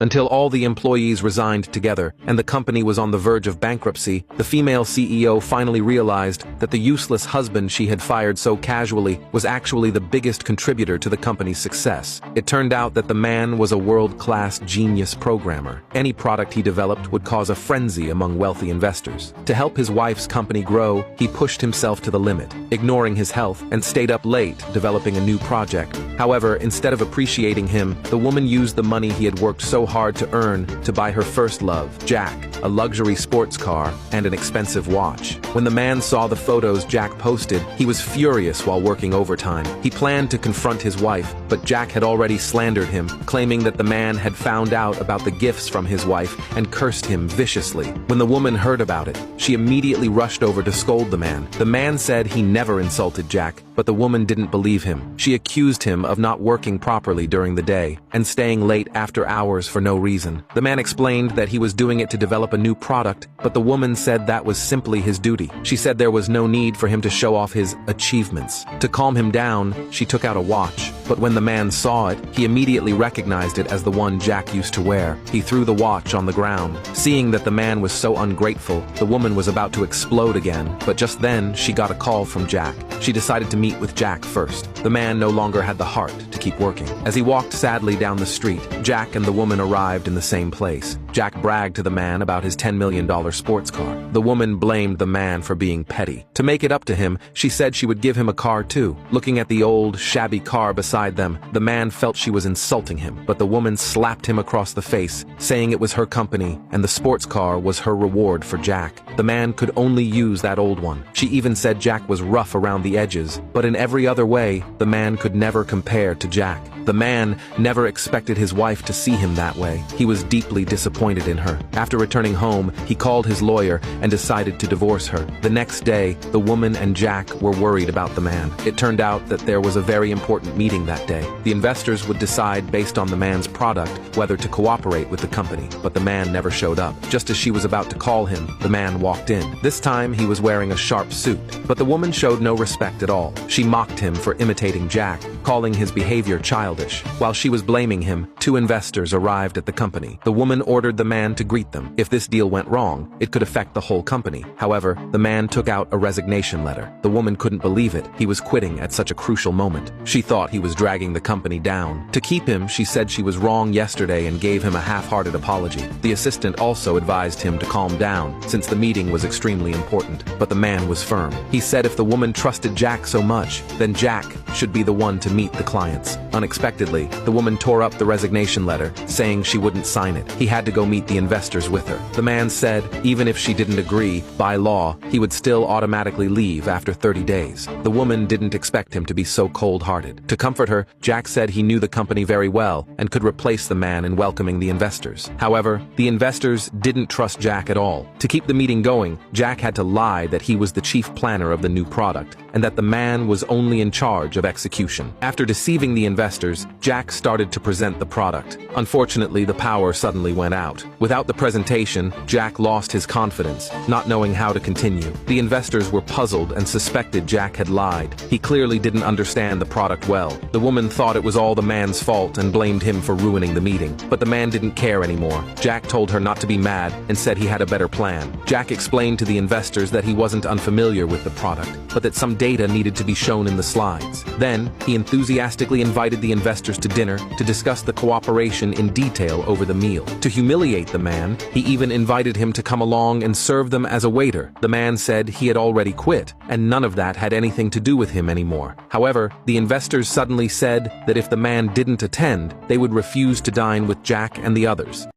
Until all the employees resigned together and the company was on the verge of bankruptcy, the female CEO finally realized that the useless husband she had fired so casually was actually the biggest contributor to the company's success. It turned out that the man was a world-class genius programmer. Any product he developed would cause a frenzy among wealthy investors. To help his wife's company grow, he pushed himself to the limit, ignoring his health, and stayed up late developing a new project. However, instead of appreciating him, the woman used the money he had worked so hard to earn to buy her first love, Jack, a luxury sports car, and an expensive watch. When the man saw the photos Jack posted, he was furious while working overtime. He planned to confront his wife, but Jack had already slandered him, claiming that the man had found out about the gifts from his wife and cursed him viciously. When the woman heard about it, she immediately rushed over to scold the man. The man said he never insulted Jack, but the woman didn't believe him. She accused him of not working properly during the day and staying late after hours for no reason. The man explained that he was doing it to develop a new product, but the woman said that was simply his duty. She said there was no need for him to show off his achievements. To calm him down, she took out a watch, but when the man saw it, he immediately recognized it as the one Jack used to wear. He threw the watch on the ground. Seeing that the man was so ungrateful, the woman was about to explode again, but just then she got a call from Jack. She decided to meet with Jack first. The man no longer had the heart to keep working. As he walked sadly down the street, Jack and the woman arrived in the same place. Jack bragged to the man about his $10 million sports car. The woman blamed the man for being petty. To make it up to him, she said she would give him a car too. Looking at the old, shabby car beside them, the man felt she was insulting him, but the woman slapped him across the face, saying it was her company and the sports car was her reward for Jack. The man could only use that old one. She even said Jack was rough around the edges, but in every other way, the man could never compare to Jack. The man never expected his wife to see him that way. He was deeply disappointed in her. After returning home, he called his lawyer and decided to divorce her. The next day, the woman and Jack were worried about the man. It turned out that there was a very important meeting that day. The investors would decide based on the man's product whether to cooperate with the company, but the man never showed up. Just as she was about to call him, the man walked in. This time, he was wearing a sharp suit, but the woman showed no respect at all. She mocked him for imitating Jack, calling his behavior childish. While she was blaming him, two investors arrived at the company. The woman ordered the man to greet them. If this deal went wrong, it could affect the whole company. However, the man took out a resignation letter. The woman couldn't believe it. He was quitting at such a crucial moment. She thought he was dragging the company down. To keep him, she said she was wrong yesterday and gave him a half-hearted apology. The assistant also advised him to calm down, since the meeting was extremely important. But the man was firm. He said if the woman trusted Jack so much, then Jack should be the one to meet the clients. Unexpectedly, the woman tore up the resignation letter, saying she wouldn't sign it. He had to go meet the investors with her. The man said even if she didn't agree, by law, he would still automatically leave after 30 days. The woman didn't expect him to be so cold-hearted. To comfort her, Jack said he knew the company very well and could replace the man in welcoming the investors. However, the investors didn't trust Jack at all. To keep the meeting going, Jack had to lie that he was the chief planner of the new product and that the man was only in charge of execution. After deceiving the investors, Jack started to present the product. Unfortunately, the power suddenly went out. Without the presentation, Jack lost his confidence, not knowing how to continue. The investors were puzzled and suspected Jack had lied. He clearly didn't understand the product well. The woman thought it was all the man's fault and blamed him for ruining the meeting. But the man didn't care anymore. Jack told her not to be mad and said he had a better plan. Jack explained to the investors that he wasn't unfamiliar with the product, but that some data needed to be shown in the slides. Then, he enthusiastically invited the investors to dinner to discuss the cooperation in detail over the meal. To humiliate the man, he even invited him to come along and serve them as a waiter. The man said he had already quit, and none of that had anything to do with him anymore. However, the investors suddenly said that if the man didn't attend, they would refuse to dine with Jack and the others.